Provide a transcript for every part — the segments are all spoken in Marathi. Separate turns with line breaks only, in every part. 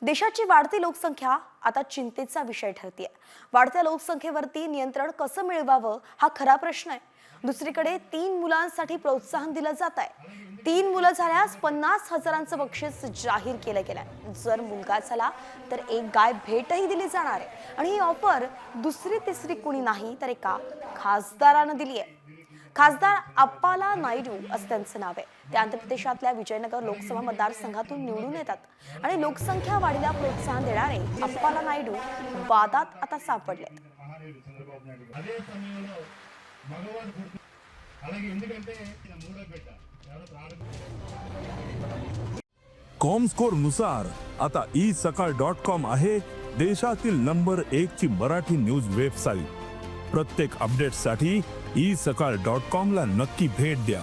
देशाची वाढती लोकसंख्या आता चिंतेचा विषय ठरतेय। वाढत्या लोकसंख्येवरती नियंत्रण कसं मिळवावं हा खरा प्रश्न आहे। दुसरीकडे 3 मुलांसाठी प्रोत्साहन दिलं जात आहे। 3 मुलं झाल्यास 50,000चं बक्षीस जाहीर केलं गेलंय। जर मुलगा झाला तर एक गाय भेटही दिली जाणार आहे आणि ही ऑफर दुसरी तिसरी कुणी नाही तर एका खासदारानं दिली आहे। खासदार अप्पाला नायडू असं त्यांचं नाव आहे। ते आंध्र प्रदेशातल्या विजयनगर लोकसभा मतदारसंघातून निवडून येतात आणि लोकसंख्या वाढीला प्रोत्साहन देणारे अप्पाला नायडू वादात आता सापडलेत।
कॉमस्कोर नुसार आता isakal.com आहे देशातील नंबर 1 ची मराठी न्यूज वेबसाईट। प्रत्येक अपडेटसाठी isakal.com ला नक्की भेट द्या।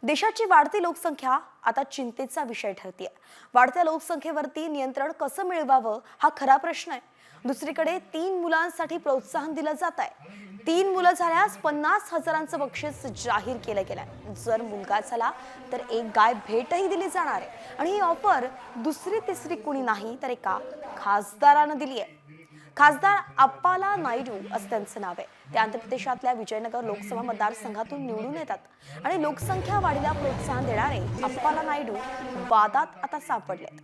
देशाची वाढती लोकसंख्या आता चिंतेचा विषय ठरतेय। वाढत्या लोकसंख्येवरती नियंत्रण कसं मिळवावं हा खरा प्रश्न आहे। दुसरीकडे 3 मुलांसाठी प्रोत्साहन दिलं जात आहे। 3 मुलं झाल्यास 50,000चं बक्षीस जाहीर केलं गेलंय। जर मुलगा झाला तर एक गाय भेटही दिली जाणार आहे आणि ही ऑफर दुसरी तिसरी कुणी नाही तर एका खासदारानं दिली आहे। खासदार अप्पाला नायडू असं त्यांचं नाव आहे। ते आंध्र प्रदेशातल्या विजयनगर लोकसभा मतदारसंघातून निवडून येतात आणि लोकसंख्या वाढीला प्रोत्साहन देणारे अप्पाला नायडू वादात आता सापडलेत।